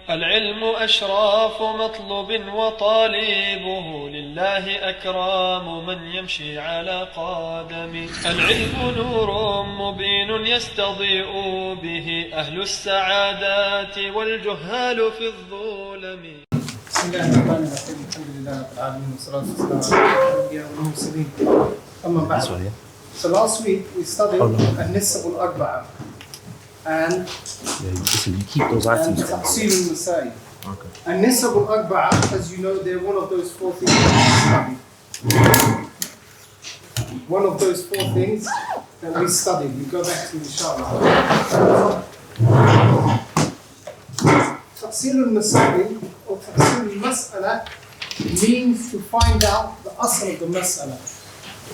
العلم أشراف مطلوب وطالبه لله أكرام من يمشي على قدمه. العلم نور مبين يستضيء به أهل السعادات والجهال في الظلم. بسم الله الرحمن الرحيم. الحمد لله رب العالمين والصلاة والسلام على الأنبياء والمرسلين. أما بعد. So last week we studied النسب الأربعة and تفصيل المسائل. النسب الأربعة, as you know, they're one of those four things that we studied. One of those four things that we studied. We go back to inshallah. تفصيل المسائل or تفصيل المسألة means to find out the asl of the mas'ala.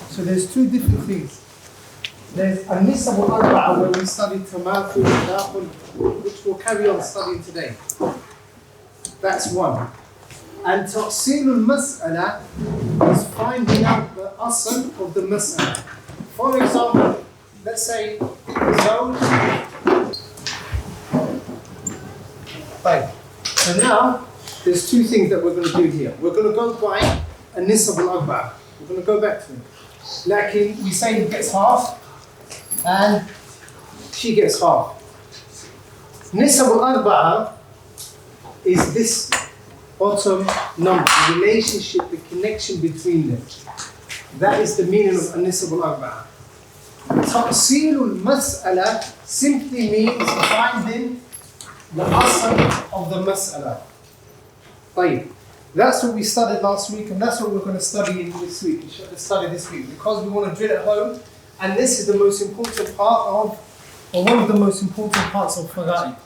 So there's two different things. There's النسب الأربعة where we studied تماثل تداخل, which we'll carry on studying today. That's one. And تفصيل المسألة is finding out the asl of the mas'ala. For example, let's say زوج. Right. So now there's two things that we're going to do here. We're going to go by النسب الأربعة. We're going to go back to it. Like we say he gets half and she gets half. Nisab al-Arba'a is this bottom number, the relationship, the connection between them. That is the meaning of Nisab al-Arba'a. Taqsil al-Mas'ala simply means finding the asl of the mas'ala. طيب. That's what we studied last week, and that's what we're going to study this week. This week because we want to drill at home, and this is the most important part of, or one of the most important parts of Fara'id.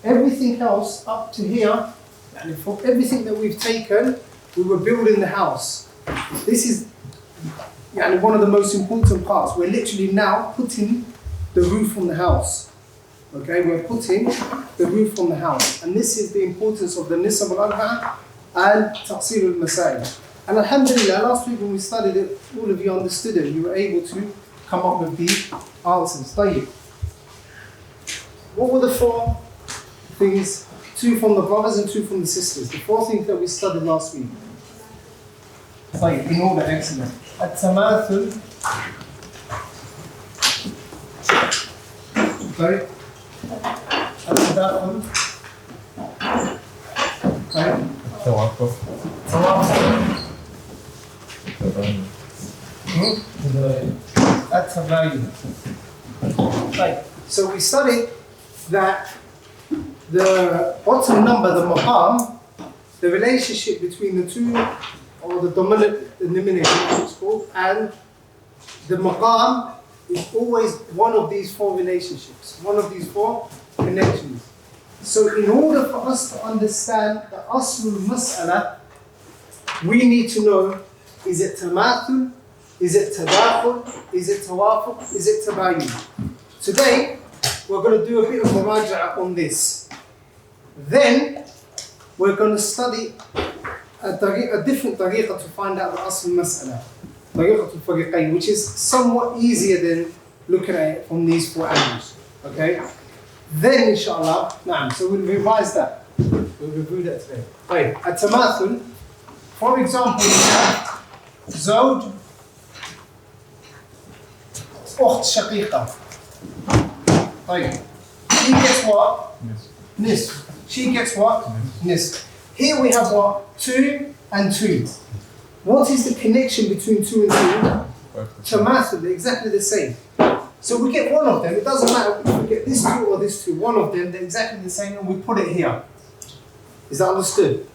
Everything else up to here, and for everything that we've taken, we were building the house. This is one of the most important parts. We're literally now putting the roof on the house. Okay, we're putting the roof on the house, and this is the importance of the Nisab al-Arba'a and تفصيل المسائل. And alhamdulillah, last week when we studied it, all of you understood it. You were able to come up with the answers. طيب. What were the four things? Two from the brothers and two from the sisters. The four things that we studied last week. طيب, in order, excellent. التماثل. طيب. التداخل. طيب. توافق. التباين. Right. So we studied that the bottom number, the maqam, the relationship between the two, or the denominator, it's called, and the maqam is always one of these four relationships, one of these four connections. So in order for us to understand the aslul mas'ala, we need to know, is it tamathul, is it tadakhul, is it tawafuq, is it tabayun? Today, we're going to do a bit of muraja'a on this. Then, we're going to study a different tariqah to find out the aslul mas'ala, tariqatul fariqayn, which is somewhat easier than looking at it from these four angles. Okay? Then, inshallah, so we'll revise that. We'll review that today. Right. At-tamathul, for example, we have Zawj, Ukht Shaqiqa. Right. He gets what? Nisf. She gets what? Nisf. Here we have what? 2 and 2. What is the connection between 2 and 2? Tamathul, they're exactly the same. So we get one of them, it doesn't matter if we get this 2 or this 2, one of them, they're exactly the same, and we put it here. Is that understood?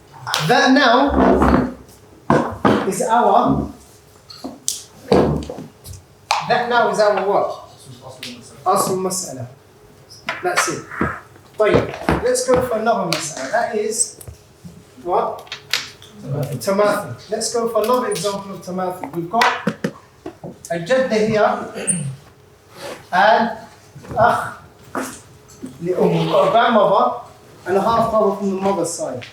That now is our what? Asl mas'ala. That's it. But let's go for another mas'ala. That is what? Tamathul. Let's go for another example of tamathul. We've got a jadda here and akh li'um. We've got a grandmother and a half brother from the mother's side.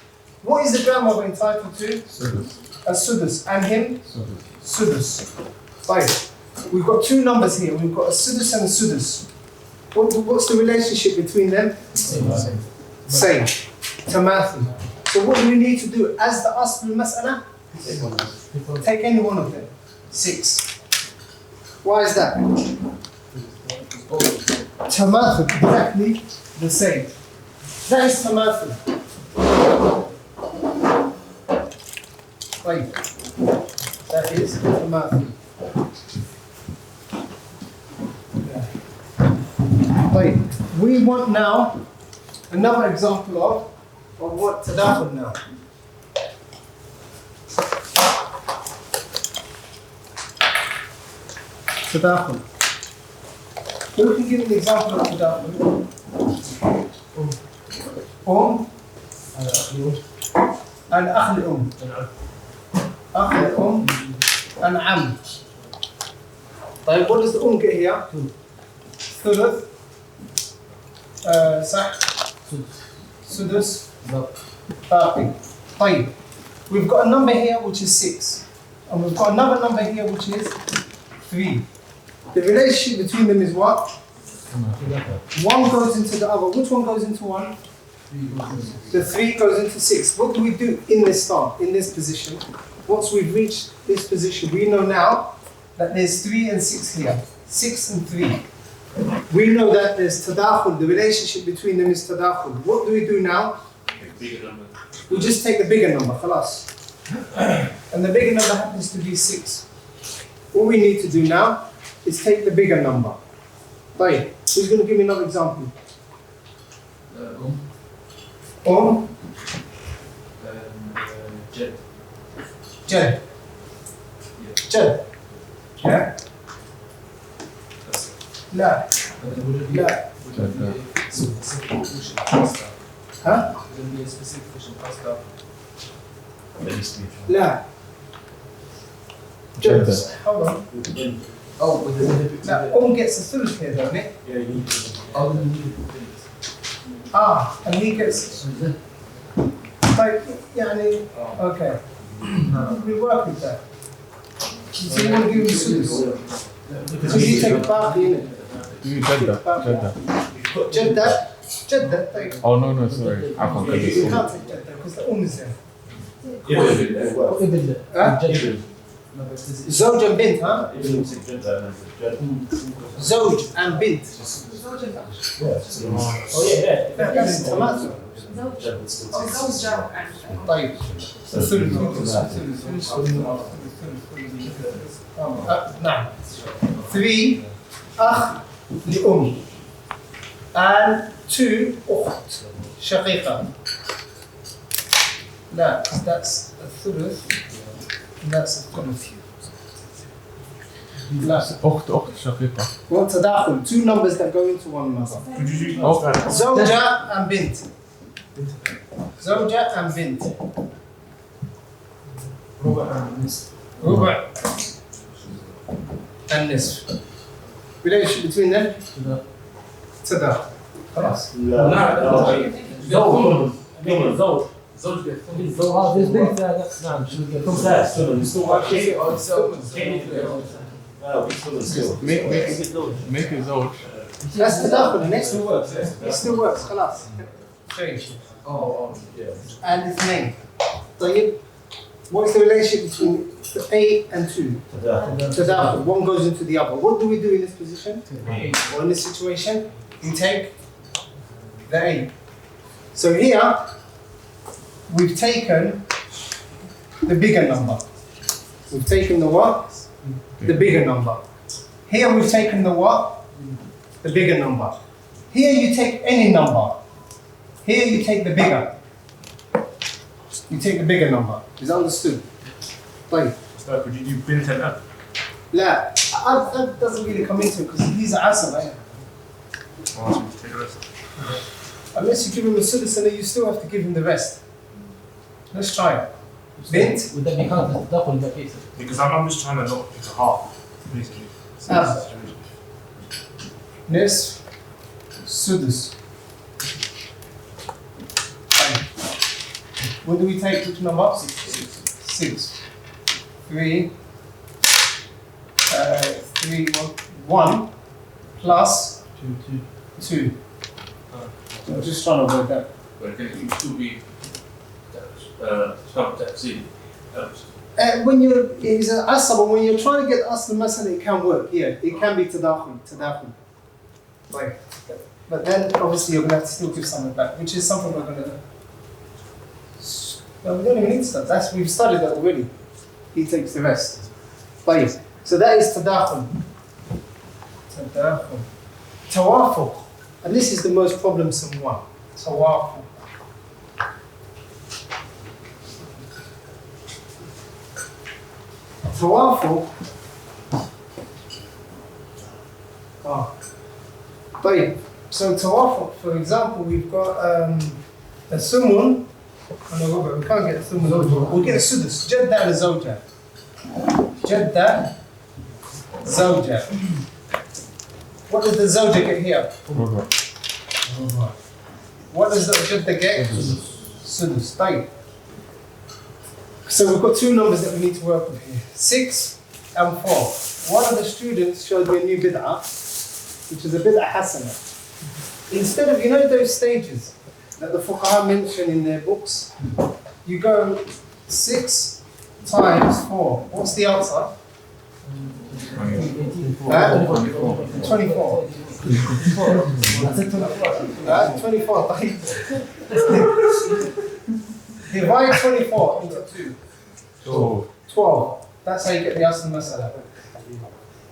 What is the grandmother entitled to? Sudus. A sudus. And him? Sudus. Sudus. Right. We've got two numbers here. We've got a sudus and a sudus. What's the relationship between them? Same. Same. Tamathul. So what do we need to do? As the asl al-mas'ala? Take any one of them. 6. Why is that? Tamathul, exactly the same. That is tamathul. Right. That is tamathul. Right. We want now another example of what tadakhul now. Tadakhul. Who can give an example of tadakhul? And akhl akhl and am. طيب, what does the get here? ثلث. صح. سدس. باقي. طيب. We've got a number here which is 6. And we've got another number here which is 3. The relationship between them is what? 1 goes into the other. Which one goes into 1? The 3 goes into 6. What do we do in this start, in this position? Once we've reached this position, we know now that there's 3 and 6 here. 6 and 3. We know that there's tadakhul, the relationship between them is tadakhul. What do we do now? We just take the bigger number, khalas. And the bigger number happens to be 6. All we need to do now is take the bigger number. Right. Who's going to give me another example? Jed. Jed. Jed. Yeah? لا لا ها؟ لا جد hold on. لا gets a thuluth here, doesn't it? and he gets طيب يعني okay. We work with that. So you want to give him thuluth? Because you take باقي in it. جدة جدة طيب. Oh no sorry. You can't take جدة because the is there. زوج and بنت ها؟ زوج and بنت. That's تماثل. طيب. نعم. 3 أخ لأم and 2 أخت شقيقة. لا, that's a thuluth. That's a thuluth. لا. أخت شقيقة. Well, تداخل. 2 numbers that go into one another. زوجة and بنت. زوجة and بنت. ربع and نصف. Relationship between them? تداخل. خلاص. زوج نعم make it زوج. That's تداخل. It still works. It still works. خلاص. Change. And its name. طيب. What's the relationship between the A and 2? Tadakhul. One goes into the other. What do we do in this position? Or in this situation? We take the A. So here, we've taken the bigger number. We've taken the what? The bigger number. Here we've taken the what? The bigger number. Here you take any number. Here you take the bigger. You take the bigger number. Is that understood? طيب. So could you do bint and up? لا, that doesn't really come into it because these are asal. Unless you give him a sudus and then you still have to give him the rest. Let's try it. Bint. Would that be counted as double in that case? Because I'm just trying to not pick a half, basically. Nisf. Sudus. What do we take? Which number? 6. 3. 3, 1 plus 2. I'm just trying to avoid that. But can it still be some تأثير. When you're is an asab, when you're trying to get asl masala, it can work. Yeah, it can be tadakhul. Right. But then obviously you're gonna have to still give something back, which is something we're gonna do. No, we don't even need stuff. We've studied that already. He takes the rest. Right. So that is tadakhul. Tawafuq. And this is the most problemsome one. Tawafuq. Tawafuq. Right. So tawafuq, for example, we've got a sumun. Oh, we can't get a sumun. We'll get a sudus. Jadda and zawja. Jadda, zawja. What does the zawja get here? What does the jadda get? Sudus. Right. So we've got two numbers that we need to work with here. 6 and 4. One of the students showed me a new bid'ah, which is a bid'ah Hassan. Instead of, those stages that the fuqaha mention in their books, you go 6 times 4. What's the answer? 24. 24. Divide 24 into 2. 12. That's how you get the asl masala.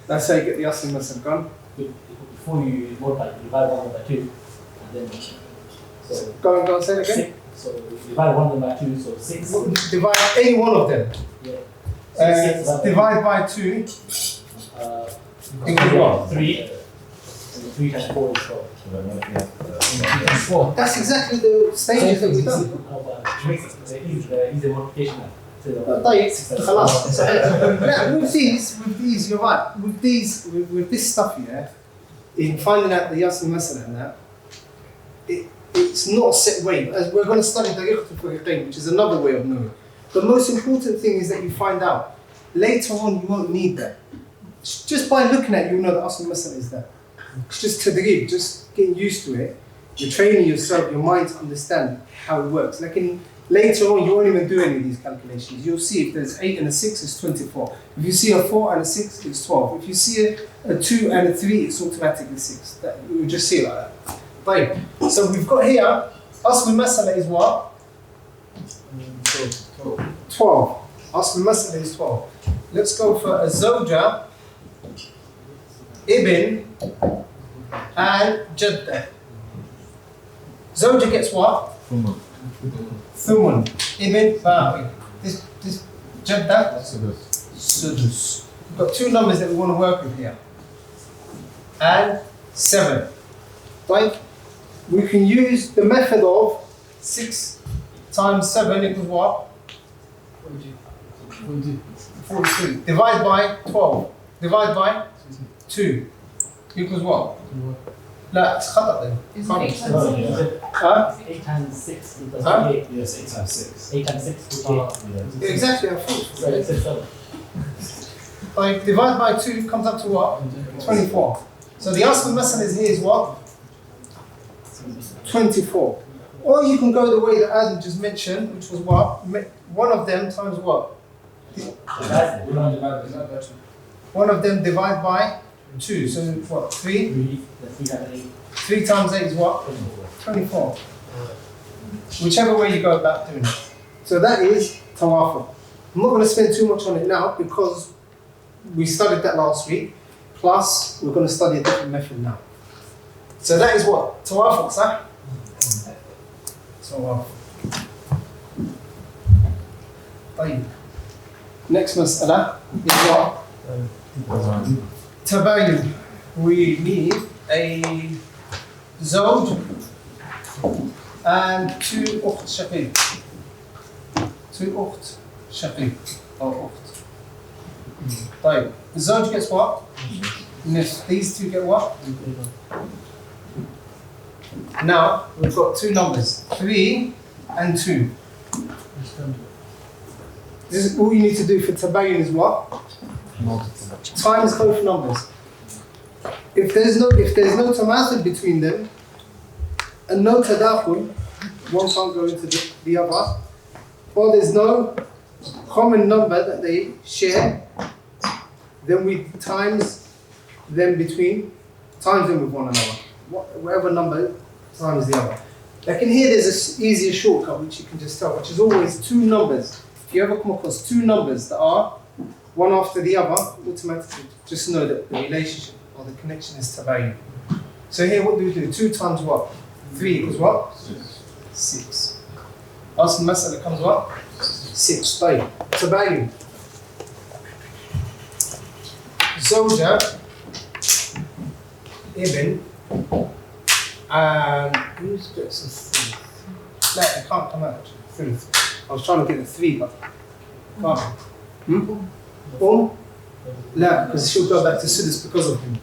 That's how you get the asl masala. Gone? Before you multiply, you divide 1 by 2. And then, so Go and say it again. 6. So you divide 1 by 2, so 6. Divide any one of them. Yeah. Divide by 2. Equals what? 3. And 3 times 4 is 12. That's exactly the stages that we've done. Easy multiplication. طيب خلاص with these you're right with this stuff here in finding out the asl masala and that it's not a set way, as we're going to study tariqat al-fariqayn, which is another way of knowing. The most important thing is that you find out later on. You won't need that. Just by looking at it, you'll know the asl masala is that. It's just tadrib, just getting used to it. You're training yourself, your mind to understand how it works. Like later on, you won't even do any of these calculations. You'll see if there's 8 and a 6, it's 24. If you see a 4 and a 6, it's 12. If you see a 2 and a 3, it's automatically 6. You'll just see it like that. Right. So we've got here, asl masala is what? 12. Asl masala is 12. Let's go for a zawja, ibn, and jadda. Zawja gets what? Thumun. Ibn, Ba'i. This jadda? Sudus. We've got two numbers that we want to work with here. And 7. Right? We can use the method of 6 times 7 equals what? 42. Divide by 12. Divide by 2. Equals what? لا خطأ then. Isn't 8 times 6? 8 times 6 equals 8. Yes, 8 times 6. 8 times 6 equals 8. Exactly, I thought. So it's 7. Like divide by 2 comes up to what? 24. So the asl masala is here is what? 24. Or you can go the way that Adam just mentioned, which was what? One of them times what? One of them divide by 2. So what? 3? 3 times 8 is what? 24. Whichever way you go about doing it. So that is tawafuq. I'm not going to spend too much on it now because we studied that last week. Plus, we're going to study a different method now. So that is what? Tawafuq, sah? Tawafuq. طيب. Next mas'ala is what? Tabayyun. We need a zawj and 2 ukht shaqiq. 2 ukht shaqiq or ukht. طيب. The zawj gets what? Yes. These two get what? Now we've got 2 numbers, 3 and 2. This is all you need to do for tabayyun is what? Times both numbers. If there's no tamathul between them and no tadakhul, one can't go into the other, or there's no common number that they share, then we times them with one another. Whatever number times the other. Like in here, there's an easier shortcut which you can just tell, which is always two numbers. If you ever come across two numbers that are one after the other, automatically just know that the relationship or the connection is tabayyun. So here, what do? 2 times what? 3 equals what? 6. Asl mas'ala comes what? 6. طيب. Tabayyun. Zawja, ibn, and who's got some 3? No, it can't come out actually. 3. I was trying to get the 3, but can't. La, because she'll go back to Sudus because of him.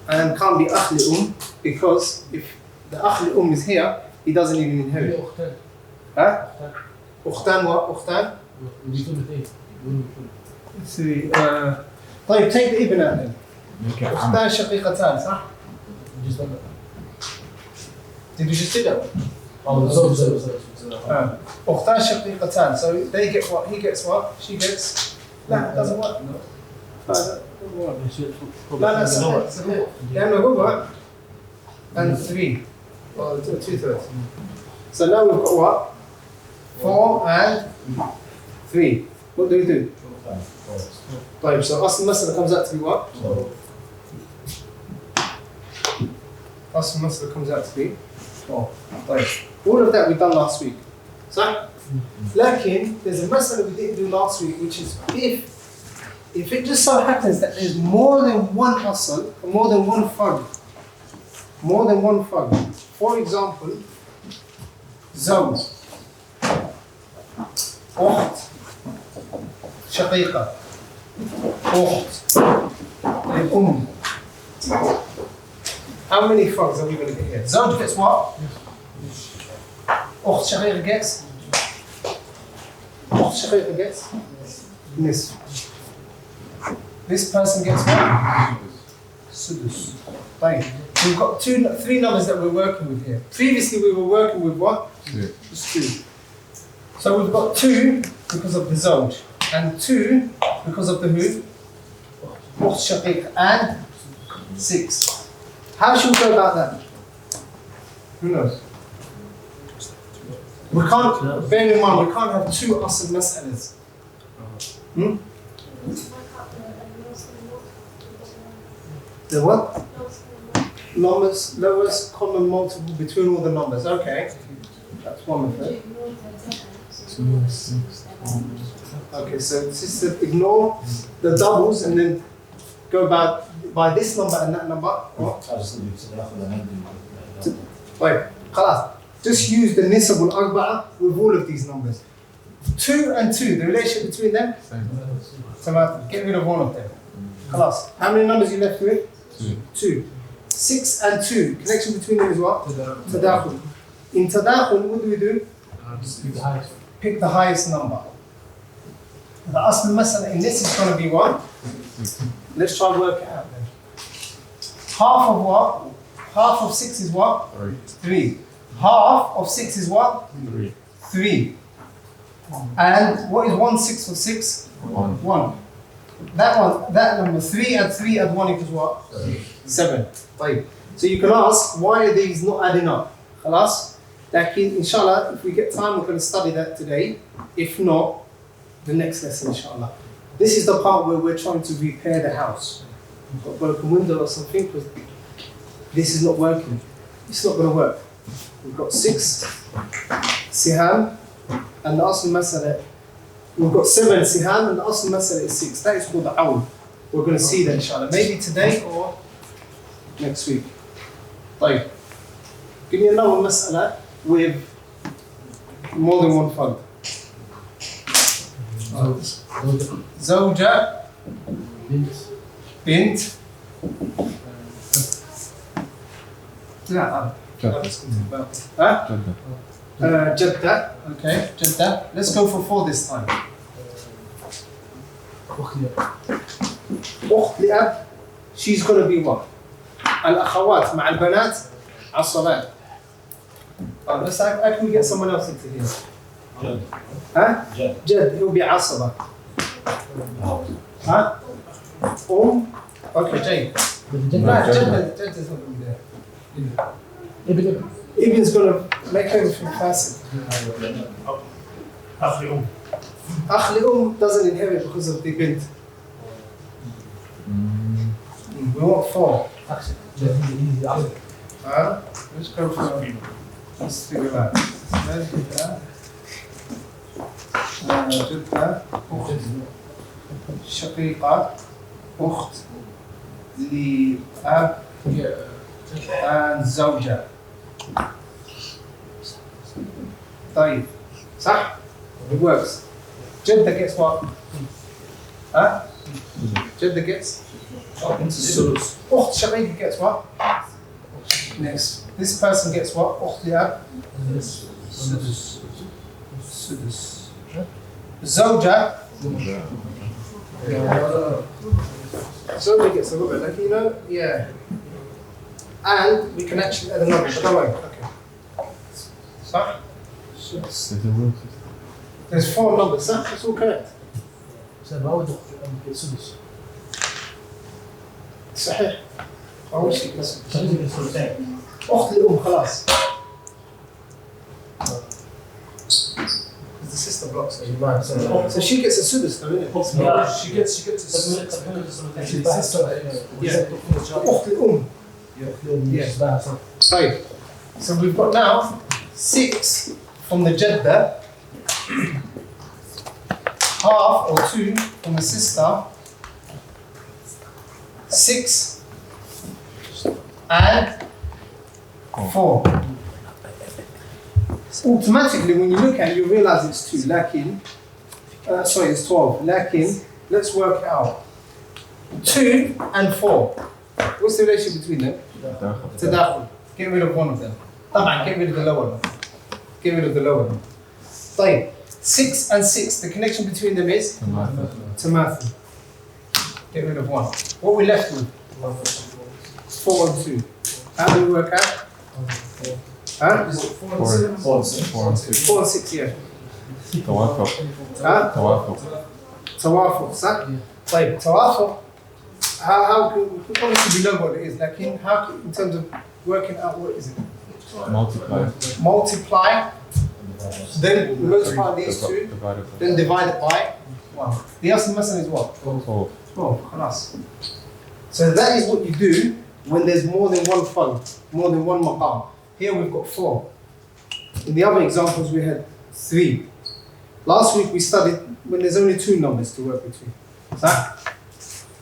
And can't be Akhli because if the Akhli is here, he doesn't even inherit. Huh? Ukhtan what? Ukhtan? 3. طيب, take the ibn out then. Ukhtan shaqiqatan, صح? Did you just do that? Ukhtan shaqiqatan. So they get what? He gets what? She gets? No, it doesn't work. No. And 3, or 2/3. So now we've got what? 4 and 3. What do we do? طيب, so asl mas'ala comes out to be what? Asl mas'ala comes out to be 4. طيب. All of that we done last week. So, lakin, there's a mas'ala we didn't do last week, which is if it just so happens that there's more than one asl, or more than one fard. For example, zawj, ukht, shaqiqa, ukht, How many fards are we going to get here? Zawj gets what? Ukht shaqiqa gets? Ukht shaqiqa gets? Nisf. This person gets what? Sudus. Right. We've got 3 numbers that we're working with here. Previously we were working with what? 2. So we've got 2 because of the zawj, and 2 because of the who? Ukht shaqiq, and 6. How should we go about that? Who knows? We can't, bear in mind, we can't have 2 asl mas'alas. The what? Lowest common multiple between all the numbers. Okay. That's one method. Okay, so this is to ignore the doubles and then go by this number and that number. What? Wait, خلاص. Just use the nisab al-arba'a with all of these numbers. 2 and 2, the relationship between them? Same. Get rid of one of them. خلاص. How many numbers are you left with? 2. 6 and 2, connection between them is what? Tadakhul. In tadakhul, what do we do? Pick the highest number. The asl mas'ala in this is going to be what? Let's try and work it out then. Half of what? Half of 6 is what? 3. Half of 6 is what? 3. And what is 1/6 of 6? 1. That number, 3 add 3 add 1 equals what? 7. Right. So you can ask, why are these not adding up? Khalas? Lakin, inshallah, if we get time, we're going to study that today. If not, the next lesson, inshallah. This is the part where we're trying to repair the house. We've got a broken window or something, because this is not working. It's not going to work. We've got 6 siham, and the asl mas'ala. We've got 7 siham, and the asl mas'ala is 6. That is called the awl. We're going to see that, inshallah. Maybe today or next week. Right. Give me another mas'ala with more than one fard. Zawja, bint, Jadda. Okay, Jadda. Let's go for 4 this time. Ukht li'ab, she's going to be what? Al-akhawat مع البنات عصبات. Let's how can we get someone else into here? Jad. Huh? Jad. Jad, he'll be Asaba. Huh? Okay, Jade. Jad is not going to be there. Ibn's going to make everything fasid. Akhli doesn't inherit because of the bint. We want 4. Let's go for let's figure it out. جدة أخت شقيقة أخت لأب and زوجة. طيب صح؟ It works. جدة gets what? Huh? جدة gets? أخت شقيقة gets what? Next. This person gets what? أخت لأب. سدس. زوجة. Zowja gets a little bit, like, you know, yeah. And we can actually add another, but don't worry. Okay. صح? There's 4 numbers, صح? It's all correct. صحيح. أول شيء بس. أخت لأم خلاص. The sister blocks her. So she gets a sudus, though, isn't it? Yeah, she gets a أخت لأم. Yeah. Right. So we've got now 6 from the Jeddah, half or 2 from the sister, 6 and 4. Automatically, when you look at it, you realize it's 2. Lakin, sorry, it's 12. Lakin, let's work it out. 2 and 4. What's the relation between them? Tadakhul. Get rid of one of them. Get rid of the lower one. Get rid of the lower one. طيب. 6 and 6, the connection between them is? Tamathul. Get rid of one. What are we left with? 4 and 2. How do we work out? Huh? 4 and 6, yeah. توافق صح؟ طيب توافق how can obviously we know what it is, like how in terms of working out what is it? Multiply, then we multiply these 2, then divide it by 1. The asl masal is what? 12. خلاص. So that is what you do when there's more than one fard, more than one maqam. Here we've got 4. In the other examples we had 3. Last week we studied when there's only 2 numbers to work between.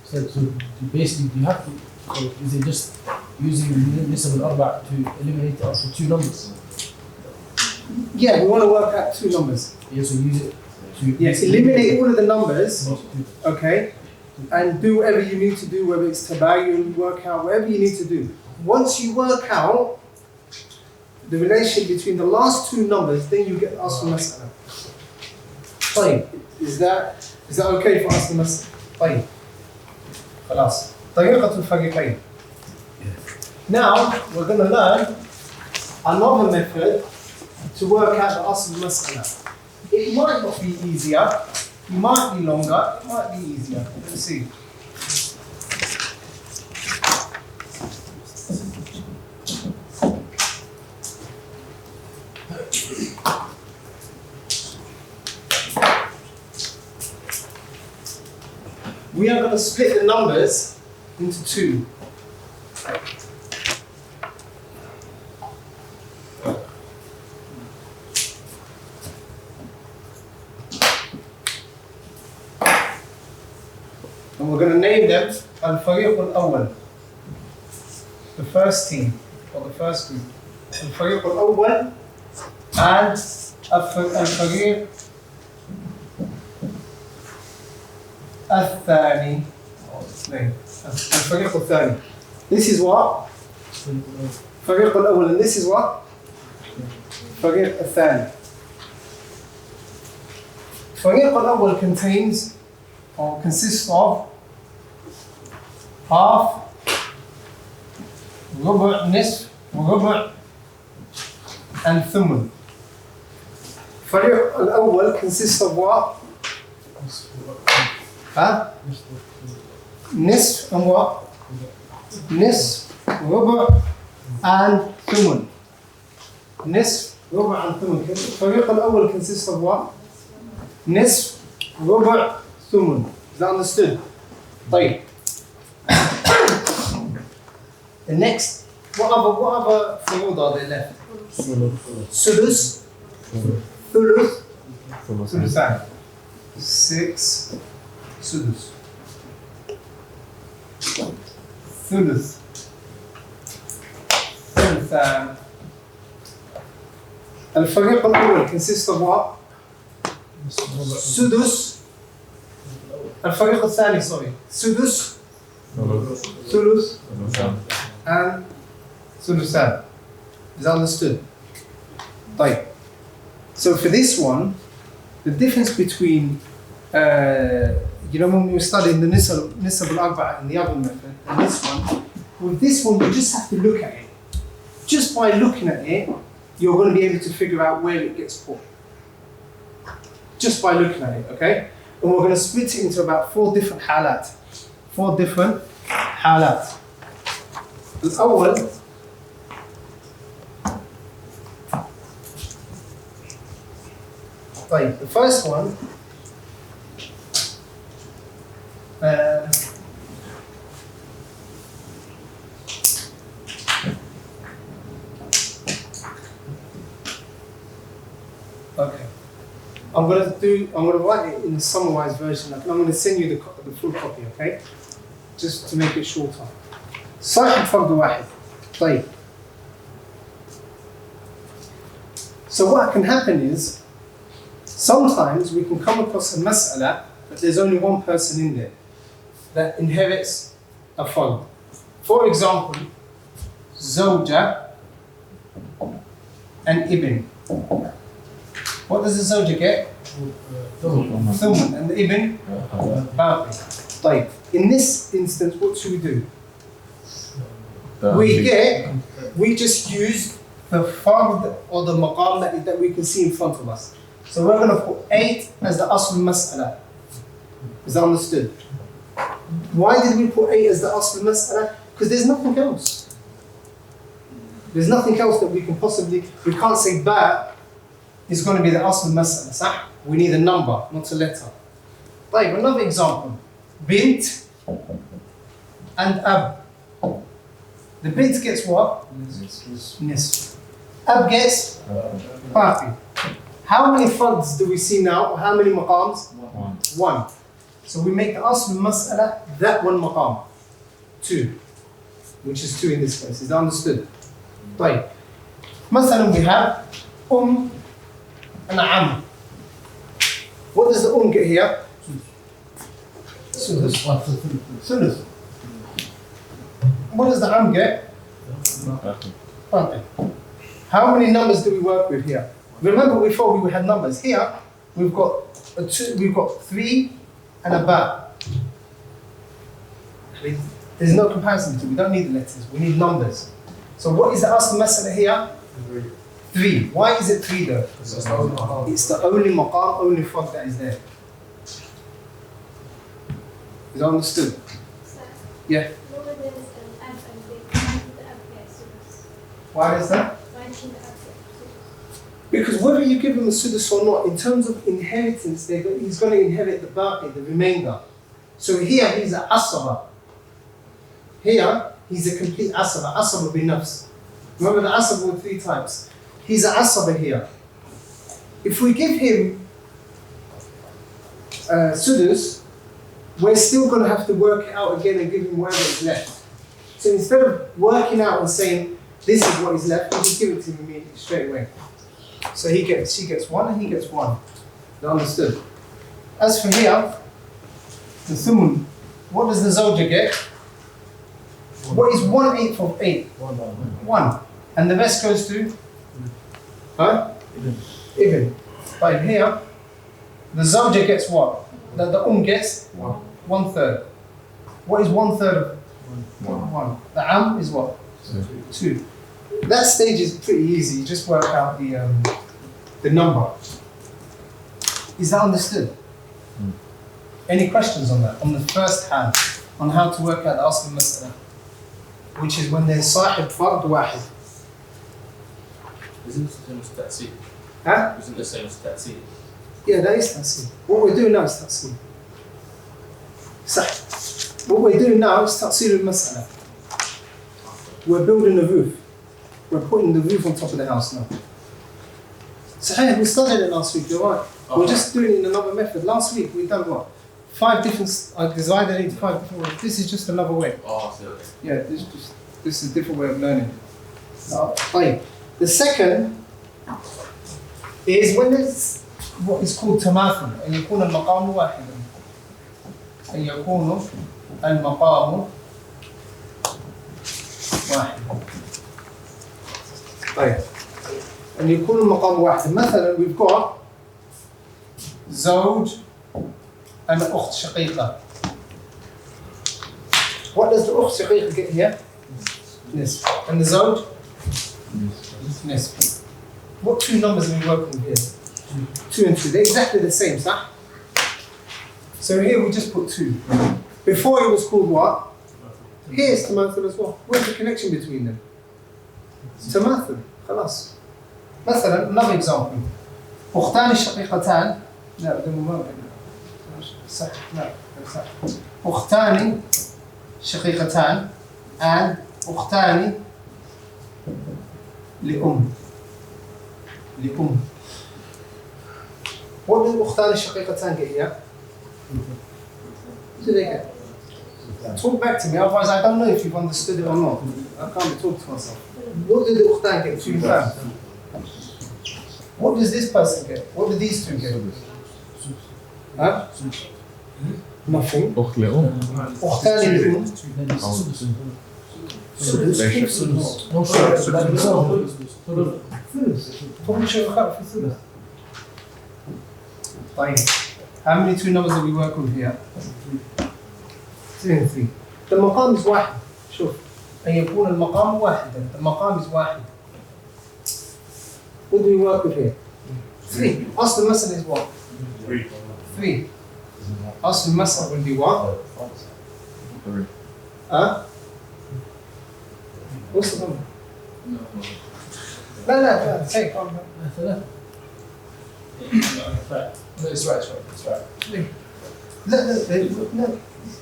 So basically you have to, is it just using nisab al-arba' to eliminate up to 2 numbers? Yeah, we want to work out 2 numbers. Yeah, so use it to eliminate all of the numbers, okay, and do whatever you need to do, whether it's tabayyun, work out, whatever you need to do. Once you work out the relationship between the last 2 numbers, then you get asl mas'ala. طيب, is that okay for asl mas'ala? طيب. خلاص. طريقة الفريقين. Now we're going to learn another method to work out the asl mas'ala. It might not be easier, it might be longer, it might be easier. Let's see. We are going to split the numbers into 2. And we're going to name them Al-Fariq al-Awwal, the first team, or the first group. Al-Fariq al-Awwal and Al-Fariq الثاني. الفريق الثاني. This is what? الفريق الأول, and this is what? الفريق الثاني. الفريق الأول contains or consists of half, ربع, نصف, وربع, and ثمن. الفريق الأول consists of what? ها؟ نصف and what? نصف ربع and ثمن. نصف ربع and ثمن. الفريق الأول consists of what? نصف ربع ثمن. Is that understood? طيب. The next, what other فروض are there left? سدس, ثلث, ثلثان. 6 سدس. ثلث. ثلثان. الفريق الأول consists of what? سدس. الفريق الثاني sorry. سدس. ثلث. And ثلثان. Is that understood? طيب. So for this one, the difference between when we were studying the nisab al-arba'a in the other method and this one, with this one you just have to look at it. Just by looking at it, you're going to be able to figure out where it gets put. Just by looking at it, okay? And we're going to split it into about 4 different halat. 4 different halat. الأول طيب, the first one okay. I'm going to write it in a summarized version. I'm going to send you the full copy, okay? Just to make it shorter. صاحب فرد واحد. طيب. So what can happen is, sometimes we can come across a mas'ala but there's only one person in there that inherits a fard. For example, zawja and ibn. What does the zawja get? Thumun. And the ibn? Baqi. طيب. In this instance, what should we do? We just use the fard or the maqam that we can see in front of us. So we're going to put 8 as the asl mas'ala. Is that understood? Why did we put 8 as the asl mas'ala? Because there's nothing else. There's nothing else that we can possibly, we can't say ba is going to be the asl mas'ala. صح? We need a number, not a letter. Right, another example. Bint and ab. The bint gets what? Nisf. Ab gets baqi. How many fards do we see now? Or how many maqams? 1. So we make the asl mas'ala that one maqam. 2. Which is 2 in this case. Is that understood? Right. مثلا we have and am. What does the get here? Sulus. What does the am get? Okay. How many numbers do we work with here? Remember before we had numbers. Here we've got 3 and a ba. There's no comparison to it. We don't need the letters. We need numbers. So what is the asl mas'ala here? 3. Why is it 3 though? It's the only maqam, only fard that is there. Is that understood? Yeah. Why is that? Because whether you give him a sudus or not, in terms of inheritance, he's going to inherit the baqi, the remainder. So here he's an asaba. Here he's a complete asaba. Asaba bin nafs. Remember the asaba with 3 types. He's an asaba here. If we give him sudus, we're still going to have to work it out again and give him whatever is left. So instead of working out and saying, this is what is left, we just give it to him immediately, straight away. So she gets 1 and he gets 1. Understood? As for here, the thumun, what does the zawja get? What is 1/8 of 8? 1. And the rest goes to? Huh? Ibn. Right here, the zawja gets what? The gets? 1/3. What is 1/3 of 1? The am is what? 2. that stage is pretty easy. You just work out the number. Is that understood? Any questions on that? On the first hand, on how to work out the asl al-mas'ala, which is when there's sahib fard wahid. Isn't this the same as ta'seer? Huh? Isn't the same as ta'seer? Yeah, that is ta'seer. What we're doing now is ta'seer. Sah. What we're doing now is ta'seer al-mas'ala. We're building a roof. We're putting the roof on top of the house now. Sahih, we studied it last week, you're right. We're just doing it in another method. Last week we done what? 5 different, I divided it into 5 different ways. This is just another way. Oh, okay. Yeah, this is a different way of learning. Right. The second is when there's what is called tamathul. أن يكون المقام واحدا. أن يكون المقام واحد. طيب. أن يكون المقام واحد. مثلا we've got زوج and أخت شقيقة. What does the أخت شقيقة get here? Nisf. And the زوج? Nisf. What 2 numbers are we working with here? 2 and 2. They're exactly the same, sir. So here we just put 2. Before it was called what? Here's tamathul as well. Where's the connection between them? تماثل. خلاص. مثلا another example. أختان شقيقتان. لا بدون مبالغة. صح. لا صح. أختان شقيقتان and أختان لأم. What do الأختان الشقيقتان get here? What do they get? Talk back to me, otherwise I don't know if you've understood it or not. I can't be talking to myself. What do the أختان get? 2 times. What does this person get? What do these 2 get? Huh? Nothing. أخت لأم. أختان لأم. No, هم شركاء في الثلث. طيب. How many 2 numbers are we working with here? 2 and 3. المقام is واحد. شوف. أن يكون المقام واحدا. المقام is واحد. What do we work with here? 3. أصل المسألة is what? 3. أصل المسألة will be what? 3. Huh? What's the number? لا say calm down. No, it's right.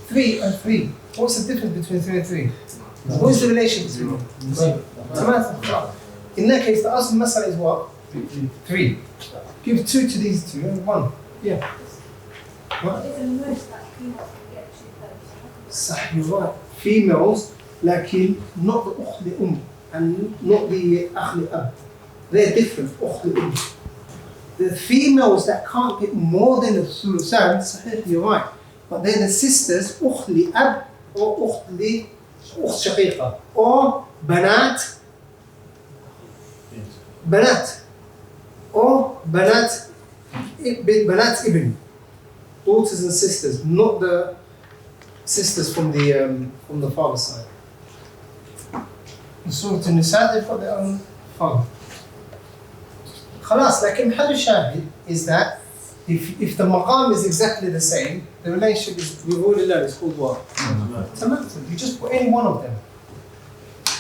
3 and 3. What's the difference between 3 and 3? What's the relation between them? تمام. In that case, the asl masala is what? 3. Give 2 to these 2 and 1. Yeah. What? صح, you're right. Females, لكن not the أخت لأم and not the أخ لأب. They're different. أخت لأم. The females that can't get more than the thuluthan, صحيح, you're right. But they're the sisters, أخت لأب or أخت شقيقة or بنات or بنات ابن, daughters and sisters, not the sisters from the father's side. In Surah An-Nisa, they've got their own father. خلاص, لكن محل الشاهد is that if the maqam is exactly the same, the relationship is, we've already learned, it's called what? Tamathul. You just put any one of them.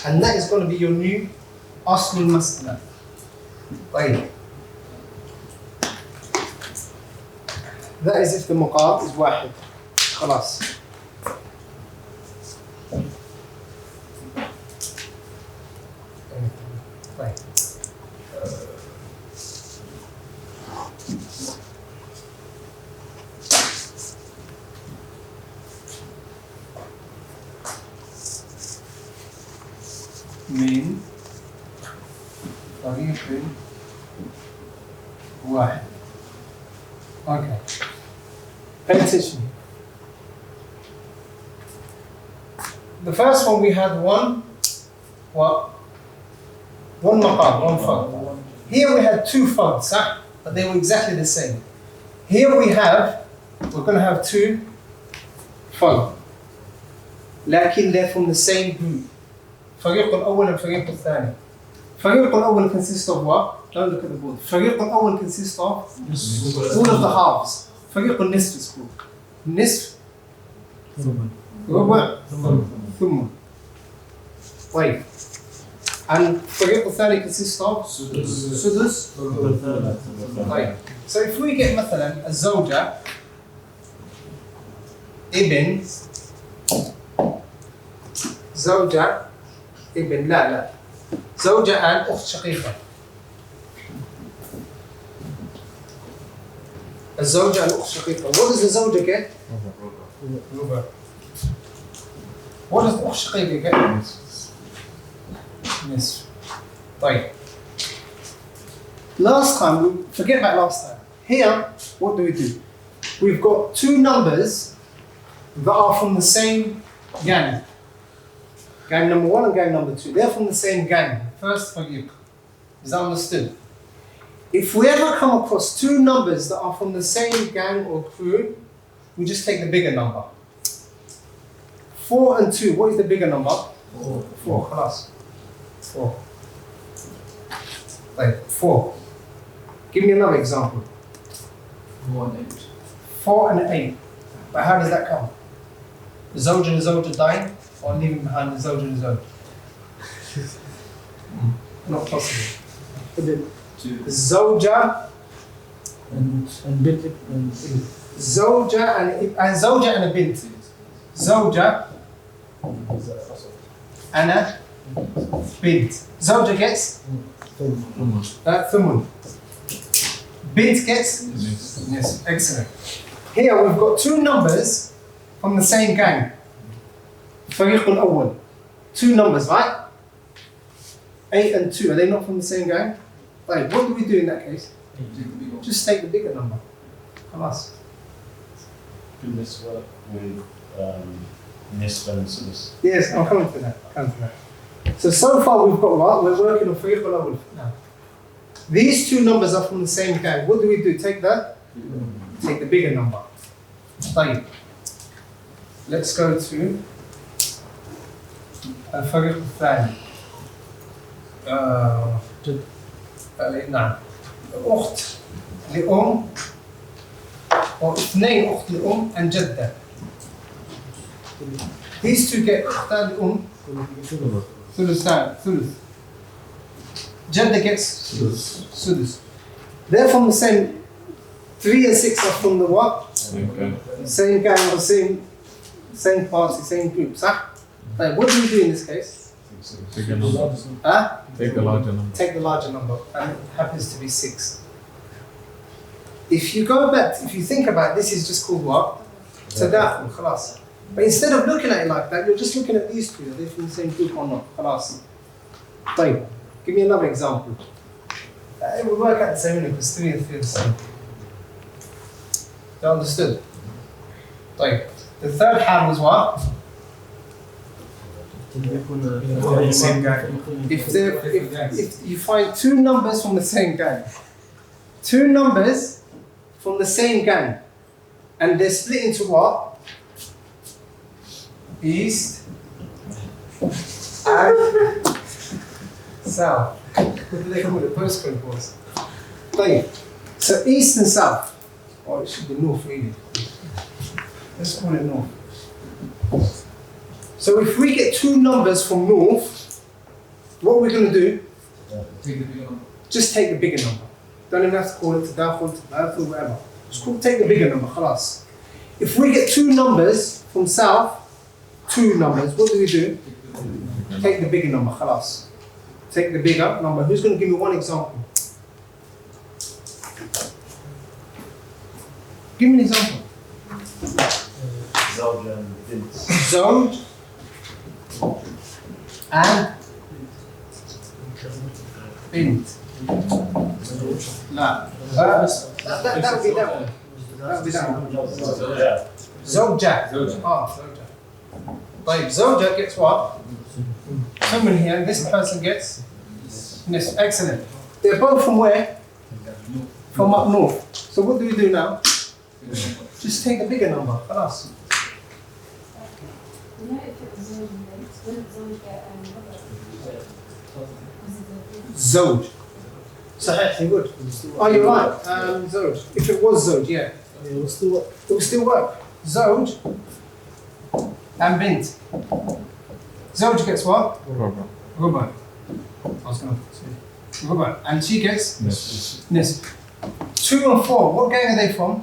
And that is going to be your new asl al-mas'ala. طيب. That is if the maqam is واحد. خلاص. طيب. من طريق واحد. Okay. Pay attention. The first one we had one maqam, one fard. Here we had 2 fards, but they were exactly the same. Here we're going to have 2 fard. لكن they're from the same group. فريق الأول and فريق الثاني. الفريق الأول consists of what? Don't look at the board. الفريق الأول consists of all of the halves. فريق النصف is called. نصف ربع ثم. طيب. And الفريق الثاني consists of سدس. طيب. So if we get مثلا الزوجة ابن زوجة ابن لا زوجة and أخت شقيقة. الزوجة and أخت شقيقة. What does the زوجة get? ربع. What does the أخت شقيقة get? نصف. طيب. Last time, forget about last time. Here, what do? We've got two numbers that are from the same gang. Gang number 1 and gang number 2. They're from the same gang. First fariq. Is that understood? If we ever come across two numbers that are from the same gang or crew, we just take the bigger number. 4 and 2. What is the bigger number? 4. Class. 4. Like 4. Give me another example. 4 and 8. But how does that come? The Zawj and the Zawj dying or leaving behind the Zawj and the Zawj? Not possible. The Zawja and bint and Zawja and Zawja and a bint. Zawja and a bint. Zawja gets thumun. Bint gets? Yes, excellent. Here we've got two numbers from the same gang. Fariq al-awwal. Two numbers, right? 8 and 2. Are they not from the same gang? Right, what do we do in that case? Just take the bigger number. Khalas. Do this work with nisf and sudus? Yes, I'm coming to that. So far we've got what? We're working on Fariq al-awwal now. These two numbers are from the same gang. What do? Take the bigger number. طيب. Let's go to الفريق الثاني. نعم. أخت لأم واثنين أخت لأم and جدة. These two get أختان لأم ثلثان ثلث. Jadda gets sudus. They're from the same. 3 and 6 are from the what? Same gang or same party, same group. Right, what do we do in this case? Take the larger number. Take the larger number, and it happens to be 6. If you go back, if you think about it, this is just called what? Tadakhul, khalas. But instead of looking at it like that, you're just looking at these two. Are they from the same group or not? Khalas. طيب. Give me another example. It will work out the same because 3 and 3 are the same. You understood? طيب. The third hal was what? Same gang. If you find two numbers from the same gang, two numbers from the same gang, and they're split into what? East and south. What do they call it? Postcode was. So east and south. Or it should be north really. Let's call it north. So if we get two numbers from north, what are we going to do? Just take the bigger number. Don't even have to call it tadakhul, or whatever. Just take the bigger number, khalas. If we get two numbers from south, two numbers, what do we do? Take the bigger number, khalas. Take the bigger number. Who's going to give me one example? Give me an example. Zawj and bint. Zawj and bint. لا that would be that one. That would be that one. Zawja. Zawja. طيب Zawja gets what? Someone here, this person gets nisf. Excellent. They're both from where? From up north. So what do we do now? Just take the bigger number. خلاص. Zoj. صحيح he would. Oh, you're right. Zoj. If it was Zoj, yeah. It will still work. It will still work. Zoj and Bint. Zoj gets what? Ruba. I was going to say. Ruba. And she gets? Nis. 2 and 4, what gang are they from?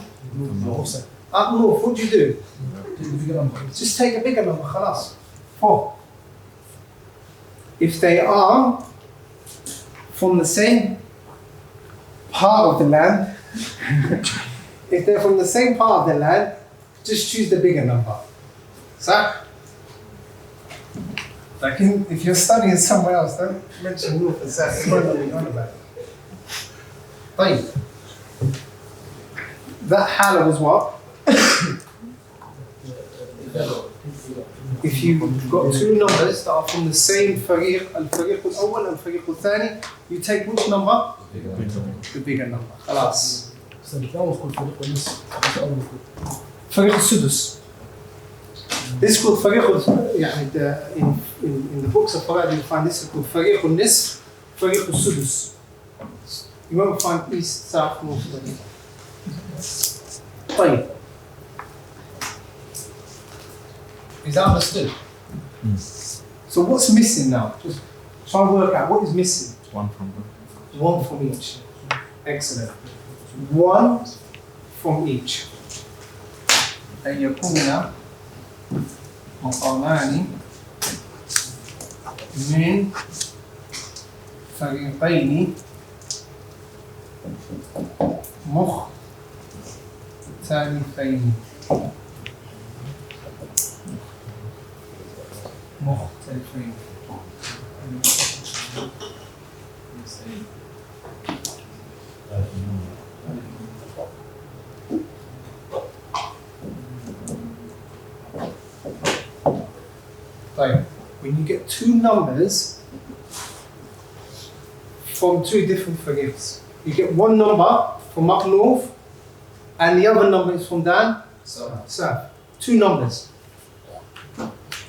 Up north, what do you do? Just take a bigger number, khalas. 4. If they are from the same part of the land, if they're from the same part of the land, just choose the bigger number. So, like if you're studying somewhere else, don't mention north and south. You won't know what you're on about. طيب. That hala was what? If you've got 2 numbers that are from the same فريق, الفريق الأول and الفريق الثاني, you take which number? The bigger number. خلاص. فريق السدس. This is called فريق in the books of Farad you find this is called فريق النصف, فريق السدس. You won't find east, south, north, طيب. Is that understood? So what's missing now? Just try and work out what is missing. 1 from both. 1 from each. Excellent. 1 from each. أن يكون مقامان من فريقين مختلفين. مختلفين. طيب, when you get 2 numbers from 2 different figures, you get 1 number from up north and the other number is from down south. 2 numbers.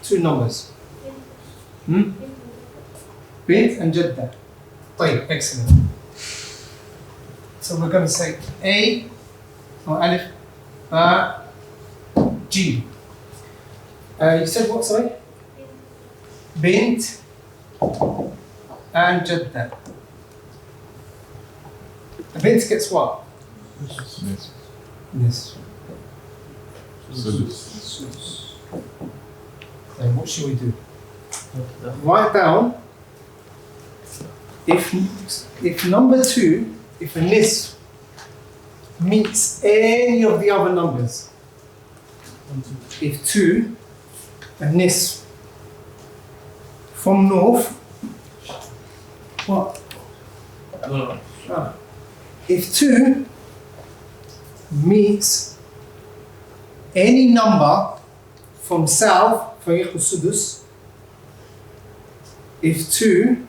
2 numbers. Bint and Jeddah. طيب, excellent. So we're going to say A or Alif, Ba, G. You said what, sorry? Bint and Jeddah. The bint gets what? Yes. Then what should we do? Write down if number 2, if a nis meets any of the other numbers. If 2, a nis from north, what? If 2 meets any number from south, فريق السدس. If 2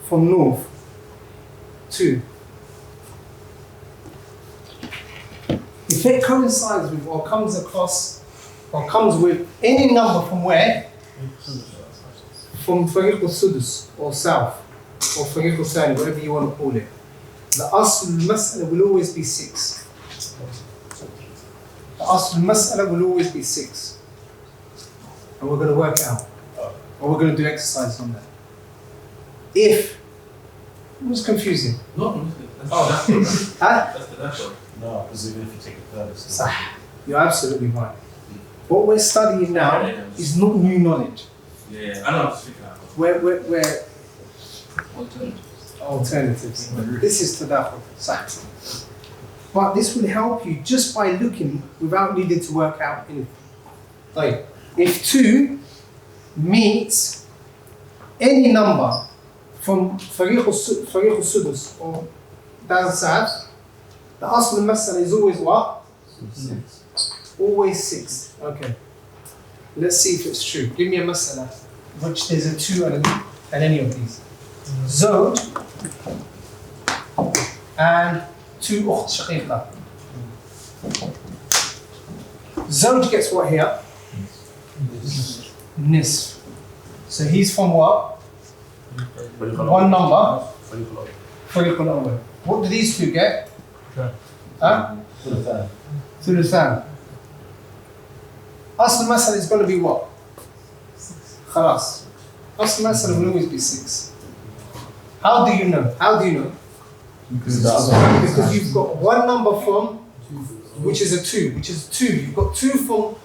from north, 2. If it coincides with or comes across or comes with any number from where? From فريق السدس or south or فريق الثاني, whatever you want to call it. The asl al-mas'ala will always be 6. The asl al-mas'ala will always be 6. And we're going to work it out. Or we're going to do exercise on that. If, it was confusing. No, Huh? that's the natural. No, because even if you take a third, it's still. Sah. You're absolutely right. What we're studying now is not new knowledge. Yeah, I know what I'm speaking about. We're alternatives. This is tadakhul. Sah. But this will help you just by looking without needing to work out anything. Like, if 2 meets any number from فريق السدس or down south, the asl al-mas'ala is always what? 6. Always 6. Okay. Let's see if it's true. Give me a mas'ala which there's a 2 and any of these. Zawj and 2 ukht shaqiqa. Zawj gets what here? Nisf. So he's from what? one number. فريق الأول. What do these two get? Huh? ثلثان. أصل المسألة is going to be what? خلاص. أصل المسألة will always be 6. How do you know? How do you know? Because you've got one number from, which is a 2, which is 2. You've got 2 from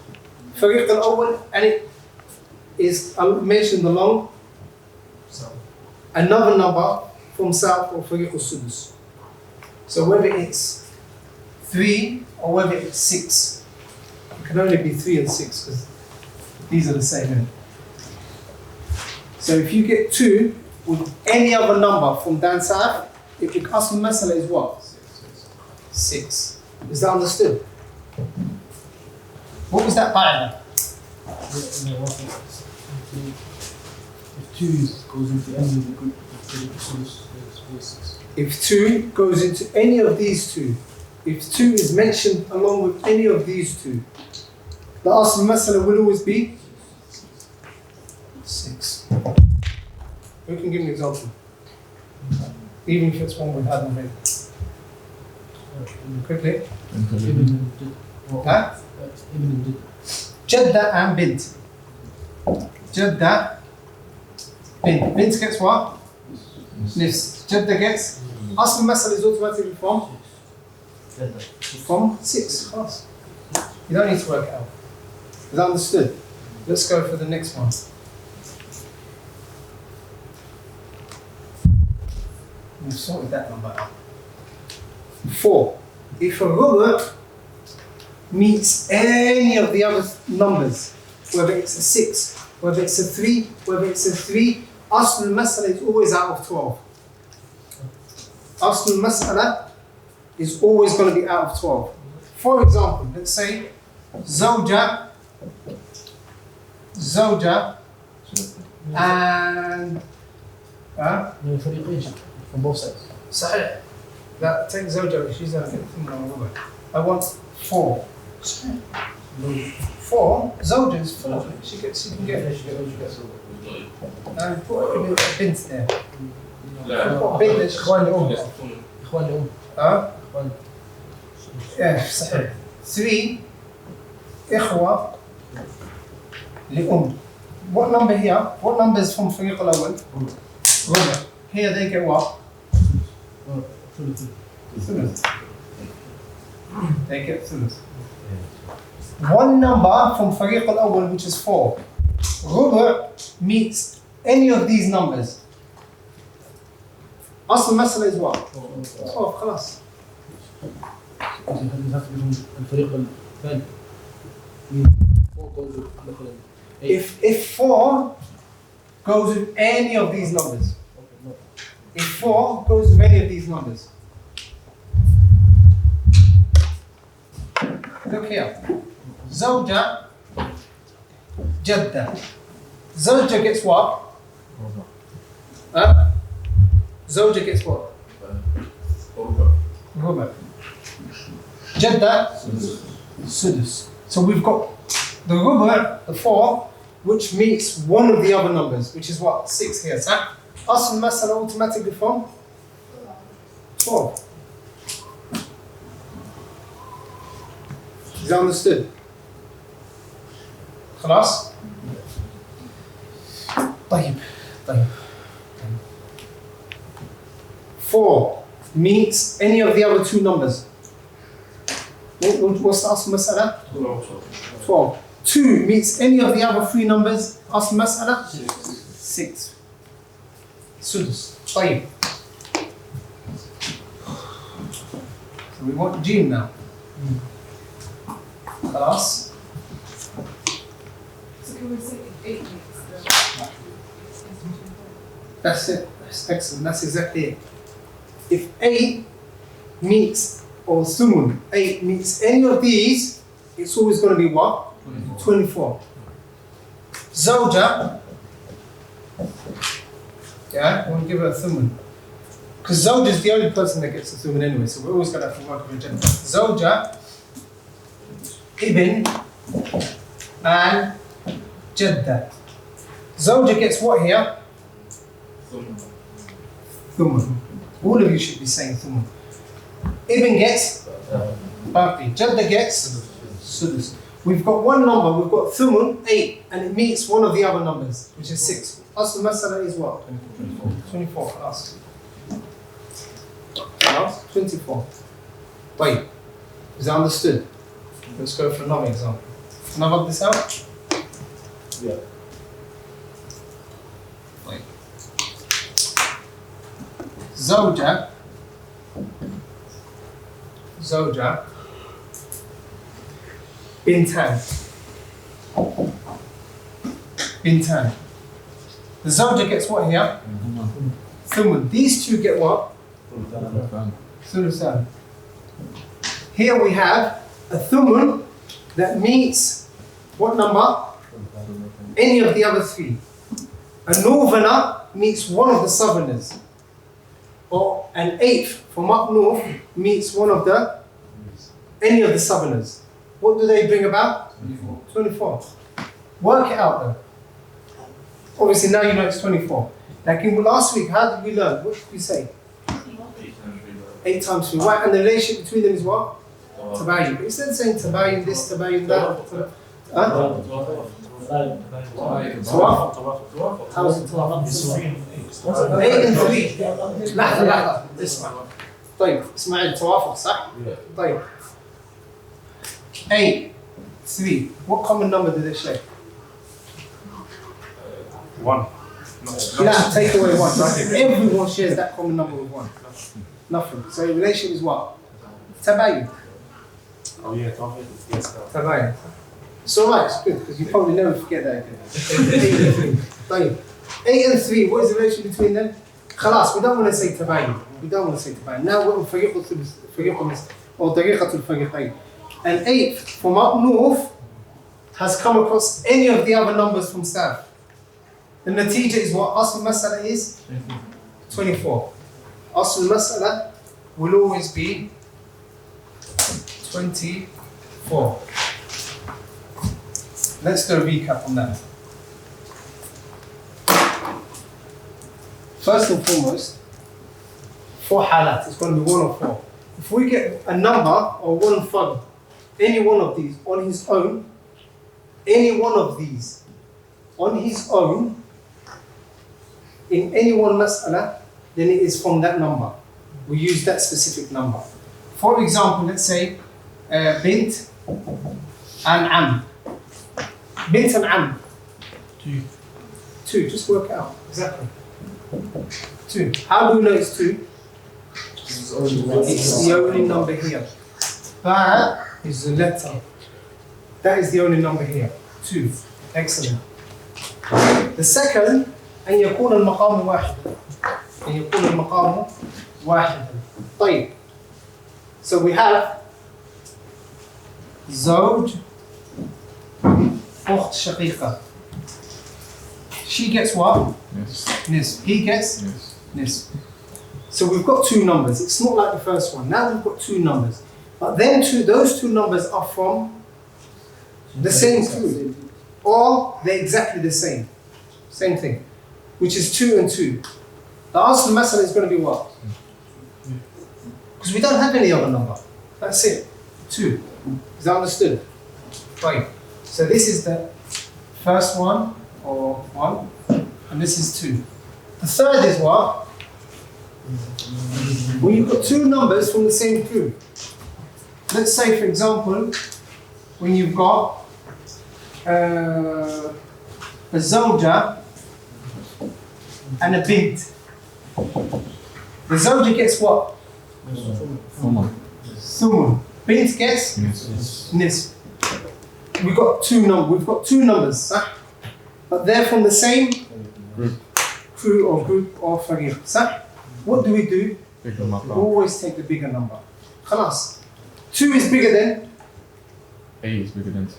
فريق الأول and it is mentioned along another number from south or فريق السدس. So whether it's 3 or whether it's 6, it can only be 3 and 6 because these are the same. Isn't it? So if you get 2 with any other number from down south, it becomes masala is what? 6. Is that understood? What was that pattern? If 2 goes into any of the group, If 2 goes into any of these two, if 2 is mentioned along with any of these two, the asl masala will always be 6. Who can give me an example? Even if it's one we hadn't made. Quickly. Huh? Jadda and bint. Jadda, bint. Bint gets what? Nifs. Jadda gets. Asl masala is automatically from 6. Khlas. You don't need to work it out. Is that understood? Let's go for the next one. We've sorted that number out. 4. If a ruler meets any of the other numbers, whether it's a 6, whether it's a 3, whether it's a 3, Asl al-Mas'ala is always out of 12. Asl al-Mas'ala is always going to be out of 12. For example, let's say Zawja and from both sides. صحيح. لا take زوجة she's a I want 4. 4 زوجة is 4. She can get and put a bint there. Put a bint there. إخوان لأم. ها؟ صحيح. 3 إخوة لأم. What number here? What number is from فريق الأول? ربع. Here they get what? ثلث. They get ثلث. One number from فريق الأول which is 4. ربع meets any of these numbers. أصل المسألة is what? 12 خلاص. الفريق الثاني. If 4 goes with any of these numbers. If 4 goes with any of these numbers. Look here. Zawja, Jadda. Zawja gets what? Huh? Zawja gets what? Ruba. Jadda, Sudus. So we've got the Ruba, the 4, which meets one of the other numbers, which is what? 6 here. So Asl Masala automatically from 12. Is that understood? خلاص؟ طيب 4 meets any of the other 2 numbers. What's the Asl Masala? 12. 2 meets any of the other 3 numbers. Asl Masala? 6. Sudus. طيب. So we want Jim now. خلاص. So can we say 8 weeks? That's it. That's excellent. That's exactly it. If 8 meets, or Thumun, 8 meets any of these, it's always going to be what? 24. Zawja. Yeah, I want to give her a Thumun. Because Zawja is the only person that gets a Thumun anyway, so we're always going to have to work with a gender. Zawja, Ibn, and Jadda. Zawja gets what here? thumun. All of you should be saying thumun. Ibn gets baqi. Jadda gets sudus. We've got one number, we've got thumun, 8, and it meets one of the other numbers, which is 6. Asl masala is what? 24. Ask. 24. Wait. Is that understood? Let's go for another example. Can I work this out? Yeah. Wait. Zawja bintan. The zawja gets what here? Thumun. These two get what? Thulusan. Here we have a thumun that meets what number? Any of the other three. A northerner meets one of the southerners. Or an eighth from up north meets one of the any of the southerners. What do they bring about? 24. Work it out though. Obviously now you know it's 24. Like in last week, how did we learn? What did we say? 8 times 3. Why? And the relationship between them is what? Tabayun. But instead of saying tabayun this, tabayun that. Tawaf. How is it tawaf? 8 and 3. لحظة اسمع. طيب اسمع التوافق صح؟ طيب 8, 3. What common number do they share? 1. Yeah, take away 1. Everyone shares that common number with 1. Nothing. So the relation is what? Tabayun. Oh yeah, yes. Tabayun. It's alright, it's good, because you probably never forget that again. 8 and 3. طيب 8 and 3, what is the relation between them? خلاص, we don't want to say tabayun. We don't want to say tabayun. Now we're on or طريقة الفريقين. And 8 from up north has come across any of the other numbers from south. The natija is what? Asl masala is 24. Asl masala will always be 24. Let's do a recap on that. First and foremost, 4 halat, it's going to be 1 or 4. If we get a number or one fard, any one of these on his own, any one of these on his own, in any one mas'ala, then it is from that number. We use that specific number. For example, let's say bint and am. Bint and am. 2, just work it out. Exactly. 2. How do we know it's 2? It's the only number here. That is the letter. That is the only number here. 2. Excellent. The second, أن يكون المقام واحدا. أن يكون المقام واحدا. طيب. So we have زوج أخت شقيقة. She gets what? Nisf. He gets nisf. So we've got 2 numbers. It's not like the first one. Now we've got 2 numbers. But then those 2 numbers are from the same group. Or they're exactly the same. Same thing. Which is 2 and 2. The asl masala is going to be what? Because we don't have any other number. That's it. 2. Is that understood? Right. So this is the first one, or 1, and this is 2. The third is what? When you've got 2 numbers from the same group. Let's say, for example, when you've got a zawja and a bint. The zawja gets what? Thumun. Bint gets nisf. We've got 2 numbers, صح? But they're from the same crew or fariq, صح? What do? We always take the bigger number. خلاص. 2 is bigger than? 8 is bigger than 2.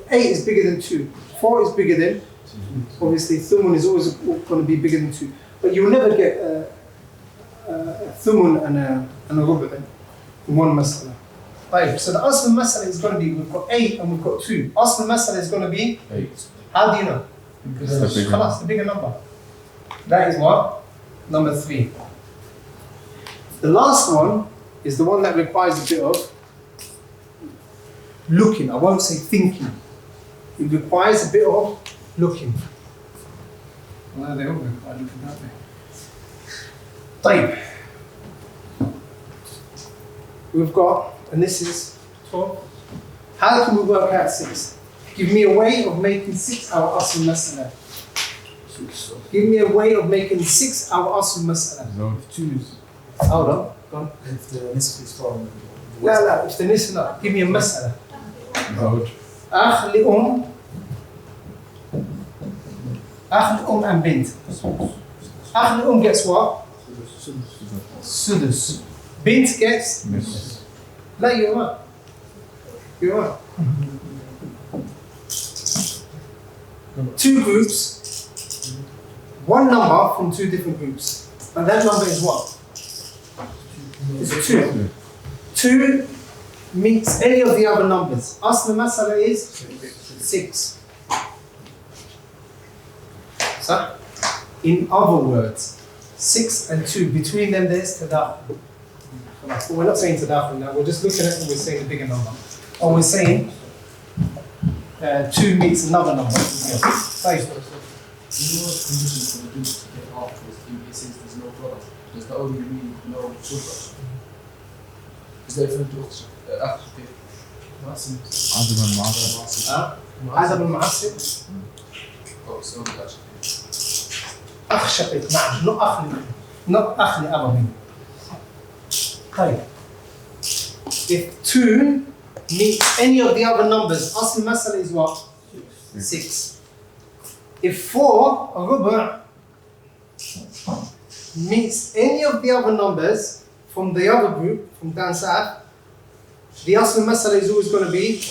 8 is bigger than 2. 4 is bigger than? Obviously, thumun is always going to be bigger than 2. But you'll never get a thumun and a rubu in one masala. Right, so the asl masala is going to be, we've got 8 and we've got 2. Asl masala is going to be? 8. How do you know? Because It's the bigger the bigger number. That is what? Number 3. The last one is the one that requires a bit of looking. I won't say thinking. It requires a bit of looking. Well, they all require looking, don't they? طيب. We've got, and this is 12. How can we work out 6? Give me a way of making 6 our asl mas'ala. Give me a way of making 6 our asl mas'ala. Choose. Hold on, go on. If the nisf is from. لا if the nisf not. Give me a mas'ala. زوج. أخ لأم and bint. أخ لأم gets what? Sudus. Bint gets? نصف. لا you're right. You're right. 2 groups. 1 number from 2 different groups. And that number is what? It's 2. 2 meets any of the other numbers. Asl masala is 6. So, in other words, 6 and 2, between them there's tadakhul. But we're not saying tadakhul now, we're just looking at it and we're saying the bigger number. Or we're saying 2 meets another number. Right. You know what conditions for the group to get off with if it says there's no product? Does that only mean no sugar? Is that referring to أخ كيف؟ معصم. عدد المعاصر. عدد المعصب. أو سوي أخ. أخ شقيق نعم not أخ لأبوين. طيب. If 2 meets any of the other numbers, asl masala is what? 6. If 4, ربع, meets any of the other numbers from the other group, from Dan Sa'ad, the asl masala is always going to be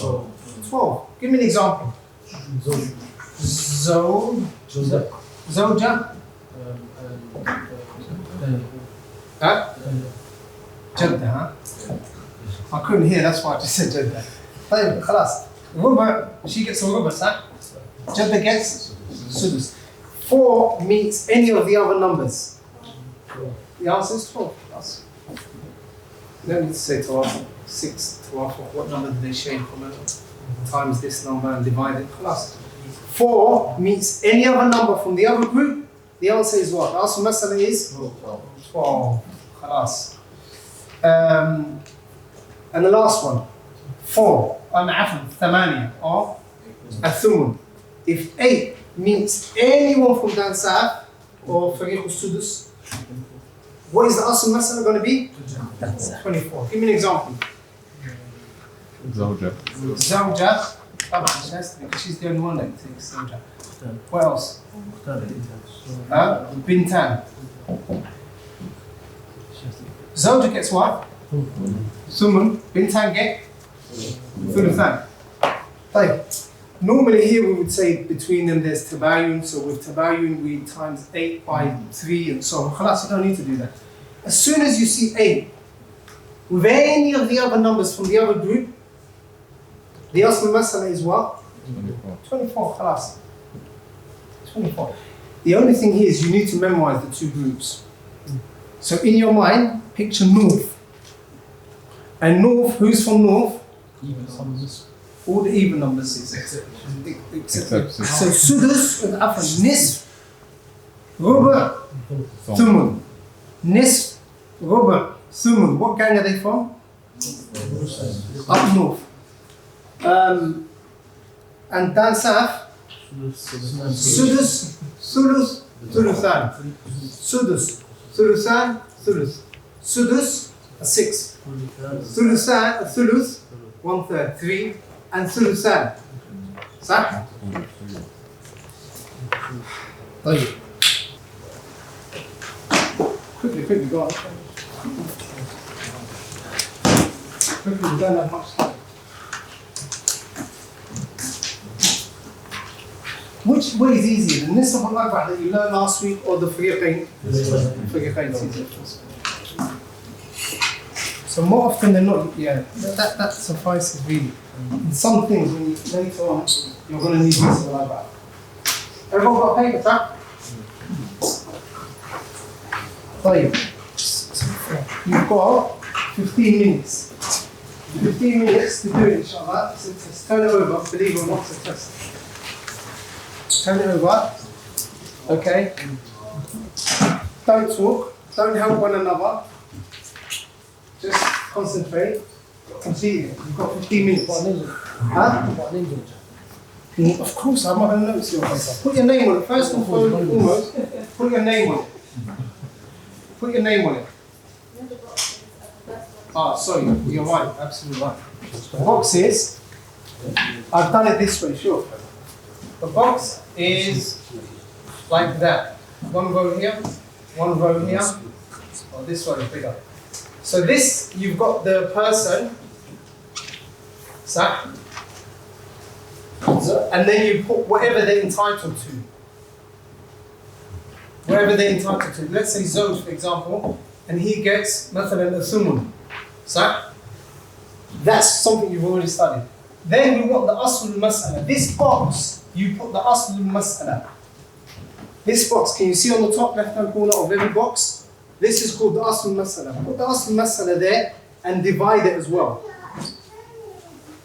12. Give me an example. زوجة. Huh? جدة, huh? I couldn't hear, that's why I just said جدة. طيب خلاص. ربع, she gets a ربع, صح? جدة gets sudus. 4 meets any of the other numbers. The answer is 12. Let me say 12. 6, 12. What number do they shade from it? Times this number and divide it. خلاص. 4 meets any other number from the other group. The answer is what? The answer masala is 12. خلاص. And the last one. 4. عفوا 8 or الثمن. If 8 meets anyone from Dan Sa'ad or Fariq al-Sudus, what is the asl masala going to be? 24. Give me an example. زوجة. زوجة. Because she's the only one that takes زوجة. What else? Bintan. Zawja gets what? Sumun. Bintan get? Thuluthan. Normally here we would say between them there's tabayun, so with tabayun we times 8 by 3 and so on. Khalas, you don't need to do that. As soon as you see 8, with any of the other numbers from the other group, the asl masala is what? 24, khalas. 24. The only thing here is you need to memorize the 2 groups. So in your mind, picture North. And North, who's from North? Even numbers. All the even numbers except so Sudus and Afan, Nisf, Ruba, Thumun. Nisf, Ruba, Thumun. What gang are they from? Up north. And Dan Saf, Sudus, Sulus, Sulusan. Sudus, Sulusan, Sulus. Sudus, a 6. Sulusan, a Sulus, 1/3, 3. And Sulusan. صح؟ طيب. Quickly, go on. Quickly, we don't have much time. Which way is easier, the nisab al-arba' that you learned last week or the fariqayn? Fariqayn is easier. So more often than not, that suffices really. In some things, when you later on, you're going to need nisab al-arba'. Everyone got a paper, huh? طيب. You've got 15 minutes. 15 minutes to do it, inshallah. So just turn it over, believe it or not, it's a test. Turn it over. Okay. Don't talk. Don't help one another. Just concentrate. Complete it. You've got 15 minutes. Huh? Of course, I'm not going to notice your paper. Put your name on it. First and foremost, put your name on it. Put your name on it. Ah, sorry, you're right, absolutely right. The box is, I've done it this way, sure. The box is like that. One row here, one row here. Oh, this one is bigger. So this, you've got the person, صح? And then you put whatever they're entitled to. Whatever they're entitled to. Let's say Zoj, for example, and he gets مثلا الثمن. صح? That's something you've already studied. Then you want the أصل المسألة. This box, you put the أصل المسألة. This box, can you see on the top left-hand corner of every box? This is called the أصل المسألة. Put the أصل المسألة there and divide it as well.